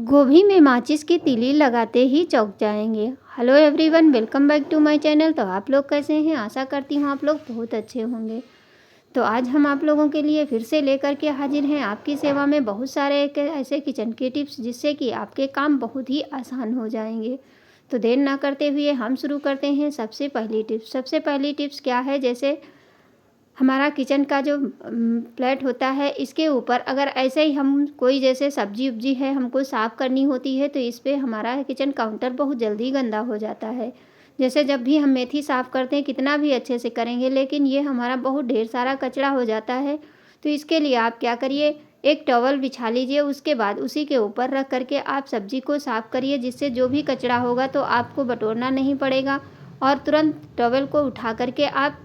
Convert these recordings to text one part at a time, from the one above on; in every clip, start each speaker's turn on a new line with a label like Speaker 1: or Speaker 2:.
Speaker 1: गोभी में माचिस की तीली लगाते ही चौंक जाएंगे। Hello everyone, welcome back to my channel. तो आप लोग कैसे हैं? आशा करती हूँ आप लोग बहुत अच्छे होंगे। तो आज हम आप लोगों के लिए फिर से लेकर के हाजिर हैं आपकी सेवा में बहुत सारे ऐसे किचन के टिप्स जिससे कि आपके काम बहुत ही आसान हो जाएंगे। तो देर ना करते हुए हम शुरू करते हैं। सबसे पहली टिप्स क्या है, जैसे हमारा किचन का जो प्लेट होता है, इसके ऊपर अगर ऐसे ही हम कोई जैसे सब्जी उब्जी है हमको साफ़ करनी होती है तो इस पे हमारा किचन काउंटर बहुत जल्दी गंदा हो जाता है। जैसे जब भी हम मेथी साफ़ करते हैं कितना भी अच्छे से करेंगे लेकिन ये हमारा बहुत ढेर सारा कचरा हो जाता है। तो इसके लिए आप क्या करिए, एक टॉवल बिछा लीजिए, उसके बाद उसी के ऊपर रख करके आप सब्जी को साफ़ करिए, जिससे जो भी कचरा होगा तो आपको बटोरना नहीं पड़ेगा और तुरंत टॉवल को उठा करके आप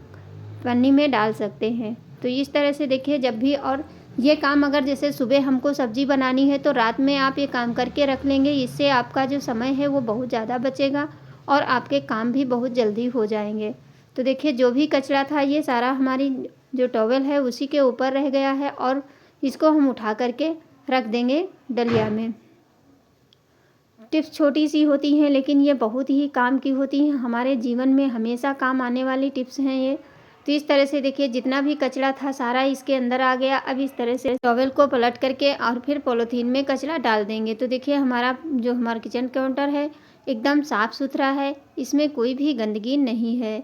Speaker 1: पन्नी में डाल सकते हैं। तो इस तरह से देखिए, जब भी और ये काम अगर जैसे सुबह हमको सब्ज़ी बनानी है तो रात में आप ये काम करके रख लेंगे, इससे आपका जो समय है वो बहुत ज़्यादा बचेगा और आपके काम भी बहुत जल्दी हो जाएंगे। तो देखिए, जो भी कचरा था ये सारा हमारी जो टॉवल है उसी के ऊपर रह गया है और इसको हम उठा करके रख देंगे डलिया में। टिप्स छोटी सी होती हैं लेकिन ये बहुत ही काम की होती हैं, हमारे जीवन में हमेशा काम आने वाली टिप्स हैं ये। तो इस तरह से देखिए, जितना भी कचरा था सारा इसके अंदर आ गया। अब इस तरह से टॉवेल को पलट करके और फिर पॉलीथीन में कचरा डाल देंगे। तो देखिए, हमारा किचन काउंटर है एकदम साफ़ सुथरा है, इसमें कोई भी गंदगी नहीं है।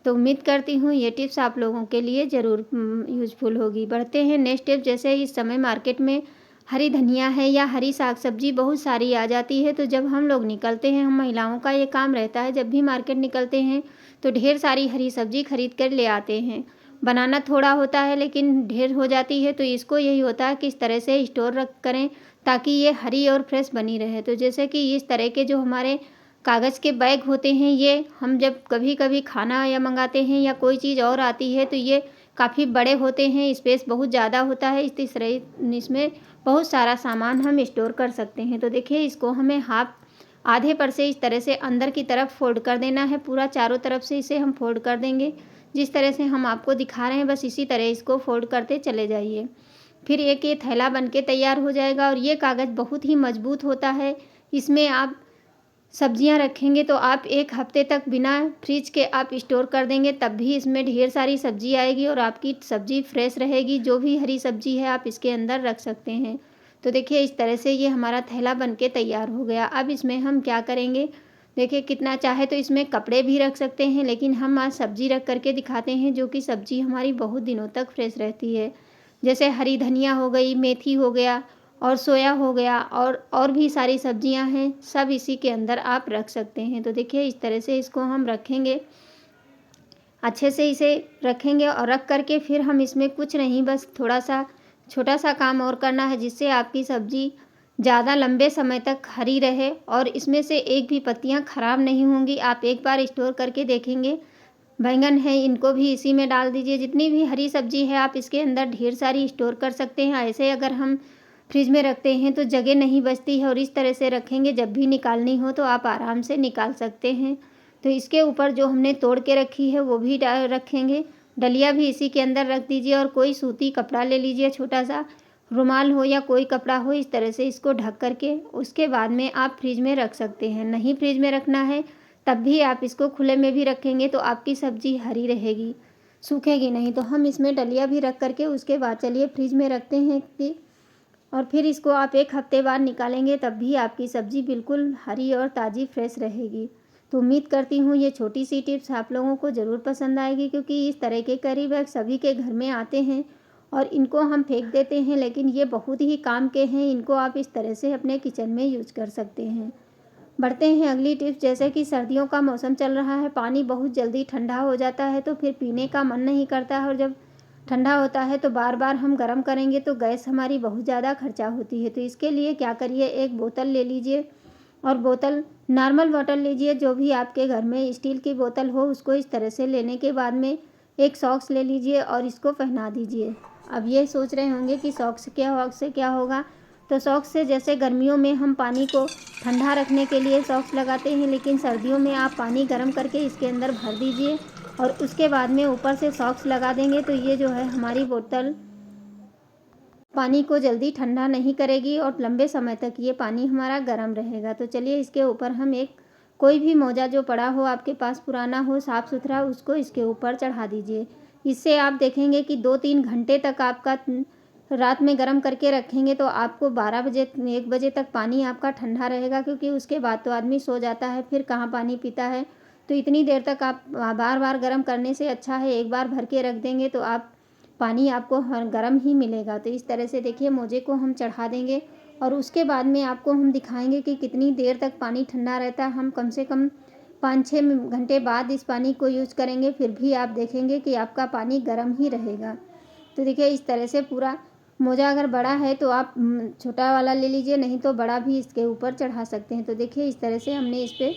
Speaker 1: तो उम्मीद करती हूँ ये टिप्स आप लोगों के लिए ज़रूर यूज़फुल होगी। बढ़ते हैं नेक्स्ट टिप। जैसे इस समय मार्केट में हरी धनिया है या हरी साग सब्जी बहुत सारी आ जाती है। तो जब हम लोग निकलते हैं, हम महिलाओं का ये काम रहता है, जब भी मार्केट निकलते हैं तो ढेर सारी हरी सब्जी खरीद कर ले आते हैं। बनाना थोड़ा होता है लेकिन ढेर हो जाती है, तो इसको यही होता है कि इस तरह से स्टोर रख करें ताकि ये हरी और फ्रेश बनी रहे। तो जैसे कि इस तरह के जो हमारे कागज़ के बैग होते हैं, ये हम जब कभी कभी खाना या मंगाते हैं या कोई चीज़ और आती है तो ये काफ़ी बड़े होते हैं, स्पेस बहुत ज़्यादा होता है। इसमें बहुत सारा सामान हम स्टोर कर सकते हैं। तो देखिए, इसको हमें आधे पर से इस तरह से अंदर की तरफ फोल्ड कर देना है। पूरा चारों तरफ से इसे हम फोल्ड कर देंगे, जिस तरह से हम आपको दिखा रहे हैं, बस इसी तरह इसको फोल्ड करते चले जाइए। फिर एक ये थैला बन के तैयार हो जाएगा और ये कागज़ बहुत ही मजबूत होता है। इसमें आप सब्जियां रखेंगे तो आप एक हफ्ते तक बिना फ्रिज के आप स्टोर कर देंगे, तब भी इसमें ढेर सारी सब्जी आएगी और आपकी सब्जी फ्रेश रहेगी। जो भी हरी सब्जी है आप इसके अंदर रख सकते हैं। तो देखिए, इस तरह से ये हमारा थैला बन के तैयार हो गया। अब इसमें हम क्या करेंगे, देखिए, कितना चाहे तो इसमें कपड़े भी रख सकते हैं, लेकिन हम आज सब्जी रख करके दिखाते हैं जो कि सब्जी हमारी बहुत दिनों तक फ्रेश रहती है। जैसे हरी धनिया हो गई, मेथी हो गया और सोया हो गया और भी सारी सब्जियां हैं, सब इसी के अंदर आप रख सकते हैं। तो देखिए, इस तरह से इसको हम रखेंगे, अच्छे से इसे रखेंगे और रख करके फिर हम इसमें कुछ नहीं, बस थोड़ा सा छोटा सा काम और करना है, जिससे आपकी सब्जी ज़्यादा लंबे समय तक हरी रहे और इसमें से एक भी पत्तियां ख़राब नहीं होंगी। आप एक बार स्टोर करके देखेंगे। बैंगन है, इनको भी इसी में डाल दीजिए। जितनी भी हरी सब्जी है आप इसके अंदर ढेर सारी स्टोर कर सकते हैं। ऐसे अगर हम फ्रिज में रखते हैं तो जगह नहीं बचती है और इस तरह से रखेंगे, जब भी निकालनी हो तो आप आराम से निकाल सकते हैं। तो इसके ऊपर जो हमने तोड़ के रखी है वो भी रखेंगे। डलिया भी इसी के अंदर रख दीजिए और कोई सूती कपड़ा ले लीजिए, छोटा सा रुमाल हो या कोई कपड़ा हो, इस तरह से इसको ढक करके उसके बाद में आप फ्रिज में रख सकते हैं। नहीं फ्रिज में रखना है तब भी आप इसको खुले में भी रखेंगे तो आपकी सब्जी हरी रहेगी, सूखेगी नहीं। तो हम इसमें डलिया भी रख करके उसके बाद चलिए फ्रिज में रखते हैं और फिर इसको आप एक हफ्ते बाद निकालेंगे तब भी आपकी सब्ज़ी बिल्कुल हरी और ताज़ी फ्रेश रहेगी। तो उम्मीद करती हूँ ये छोटी सी टिप्स आप लोगों को ज़रूर पसंद आएगी, क्योंकि इस तरह के कैरी बैग सभी के घर में आते हैं और इनको हम फेंक देते हैं, लेकिन ये बहुत ही काम के हैं। इनको आप इस तरह से अपने किचन में यूज कर सकते हैं। बढ़ते हैं अगली टिप्स। जैसे कि सर्दियों का मौसम चल रहा है, पानी बहुत जल्दी ठंडा हो जाता है तो फिर पीने का मन नहीं करता है और जब ठंडा होता है तो बार बार हम गर्म करेंगे तो गैस हमारी बहुत ज़्यादा खर्चा होती है। तो इसके लिए क्या करिए, एक बोतल ले लीजिए और बोतल नॉर्मल बोतल लीजिए, जो भी आपके घर में स्टील की बोतल हो उसको इस तरह से लेने के बाद में एक सॉक्स ले लीजिए और इसको पहना दीजिए। अब ये सोच रहे होंगे कि सॉक्स से क्या होगा। तो सॉक्स से जैसे गर्मियों में हम पानी को ठंडा रखने के लिए सॉक्स लगाते हैं, लेकिन सर्दियों में आप पानी गर्म करके इसके अंदर भर दीजिए और उसके बाद में ऊपर से सॉक्स लगा देंगे तो ये जो है हमारी बोतल पानी को जल्दी ठंडा नहीं करेगी और लंबे समय तक ये पानी हमारा गर्म रहेगा। तो चलिए इसके ऊपर हम एक कोई भी मोजा जो पड़ा हो आपके पास पुराना हो साफ़ सुथरा, उसको इसके ऊपर चढ़ा दीजिए। इससे आप देखेंगे कि 2-3 घंटे तक आपका रात में गर्म करके रखेंगे तो आपको 12 बजे 1 बजे तक पानी आपका ठंडा रहेगा, क्योंकि उसके बाद तो आदमी सो जाता है, फिर कहाँ पानी पीता है। तो इतनी देर तक आप बार बार गर्म करने से अच्छा है एक बार भर के रख देंगे तो आप पानी आपको हर गर्म ही मिलेगा। तो इस तरह से देखिए मोजे को हम चढ़ा देंगे और उसके बाद में आपको हम दिखाएंगे कि कितनी देर तक पानी ठंडा रहता है। हम कम से कम 5-6 घंटे बाद इस पानी को यूज़ करेंगे, फिर भी आप देखेंगे कि आपका पानी गर्म ही रहेगा। तो देखिए इस तरह से पूरा मोजा अगर बड़ा है तो आप छोटा वाला ले लीजिए, नहीं तो बड़ा भी इसके ऊपर चढ़ा सकते हैं। तो देखिए इस तरह से हमने इस पर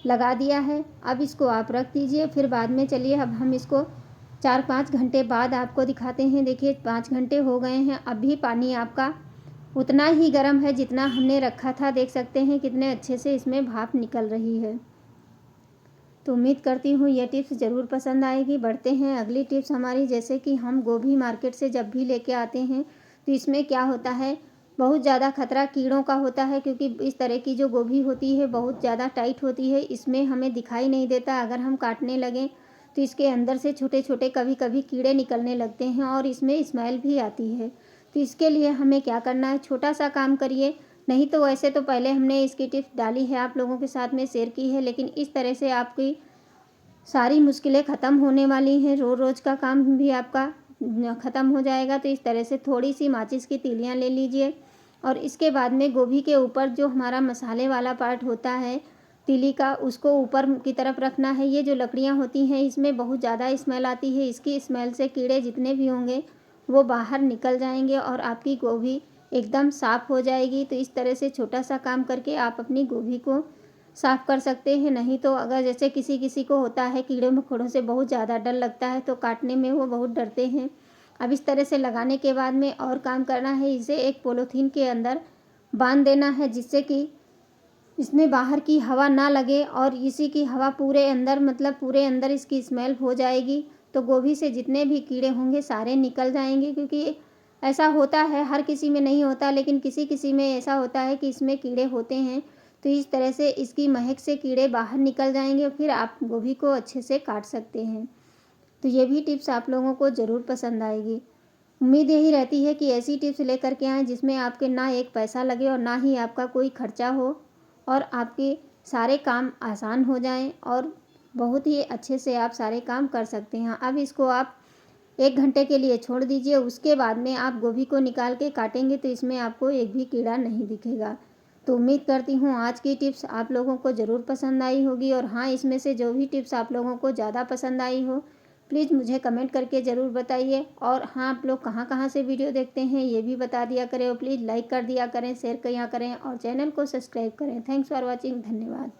Speaker 1: लगा दिया है। अब इसको आप रख दीजिए, फिर बाद में चलिए अब हम इसको 4-5 घंटे बाद आपको दिखाते हैं। देखिए 5 घंटे हो गए हैं, अभी पानी आपका उतना ही गर्म है जितना हमने रखा था। देख सकते हैं कितने अच्छे से इसमें भाप निकल रही है। तो उम्मीद करती हूँ ये टिप्स ज़रूर पसंद आएगी। बढ़ते हैं अगली टिप्स हमारी, जैसे कि हम गोभी मार्केट से जब भी लेके आते हैं तो इसमें क्या होता है, बहुत ज़्यादा खतरा कीड़ों का होता है, क्योंकि इस तरह की जो गोभी होती है बहुत ज़्यादा टाइट होती है। इसमें हमें दिखाई नहीं देता, अगर हम काटने लगें तो इसके अंदर से छोटे छोटे कभी कभी कीड़े निकलने लगते हैं और इसमें स्मेल भी आती है। तो इसके लिए हमें क्या करना है, छोटा सा काम करिए। नहीं तो वैसे तो पहले हमने इसकी टिप्स डाली है, आप लोगों के साथ में शेयर की है, लेकिन इस तरह से आपकी सारी मुश्किलें ख़त्म होने वाली हैं। रोज़ का काम भी आपका ख़त्म हो जाएगा। तो इस तरह से थोड़ी सी माचिस की तीलियाँ ले लीजिए और इसके बाद में गोभी के ऊपर जो हमारा मसाले वाला पार्ट होता है तीली का, उसको ऊपर की तरफ रखना है। ये जो लकड़ियाँ होती हैं इसमें बहुत ज़्यादा स्मेल आती है, इसकी स्मेल से कीड़े जितने भी होंगे वो बाहर निकल जाएंगे और आपकी गोभी एकदम साफ़ हो जाएगी। तो इस तरह से छोटा सा काम करके आप अपनी गोभी को साफ़ कर सकते हैं। नहीं तो अगर जैसे किसी किसी को होता है कीड़े मकोड़ों से बहुत ज़्यादा डर लगता है तो काटने में वो बहुत डरते हैं। अब इस तरह से लगाने के बाद में और काम करना है, इसे एक पॉलीथीन के अंदर बांध देना है, जिससे कि इसमें बाहर की हवा ना लगे और इसी की हवा पूरे अंदर, मतलब पूरे अंदर इसकी स्मेल हो जाएगी। तो गोभी से जितने भी कीड़े होंगे सारे निकल जाएंगे, क्योंकि ऐसा होता है, हर किसी में नहीं होता लेकिन किसी किसी में ऐसा होता है कि इसमें कीड़े होते हैं। तो इस तरह से इसकी महक से कीड़े बाहर निकल जाएंगे और फिर आप गोभी को अच्छे से काट सकते हैं। तो ये भी टिप्स आप लोगों को ज़रूर पसंद आएगी। उम्मीद यही रहती है कि ऐसी टिप्स लेकर के आएँ जिसमें आपके ना एक पैसा लगे और ना ही आपका कोई खर्चा हो और आपके सारे काम आसान हो जाएं और बहुत ही अच्छे से आप सारे काम कर सकते हैं। अब इसको आप 1 घंटे के लिए छोड़ दीजिए, उसके बाद में आप गोभी को निकाल के काटेंगे तो इसमें आपको एक भी कीड़ा नहीं दिखेगा। तो उम्मीद करती हूँ आज की टिप्स आप लोगों को ज़रूर पसंद आई होगी, और हाँ, इसमें से जो भी टिप्स आप लोगों को ज़्यादा पसंद आई हो प्लीज़ मुझे कमेंट करके ज़रूर बताइए। और हाँ, आप लोग कहाँ कहाँ से वीडियो देखते हैं ये भी बता दिया करें और प्लीज़ लाइक कर दिया करें, शेयर किया करें और चैनल को सब्सक्राइब करें। Thanks for watching. धन्यवाद।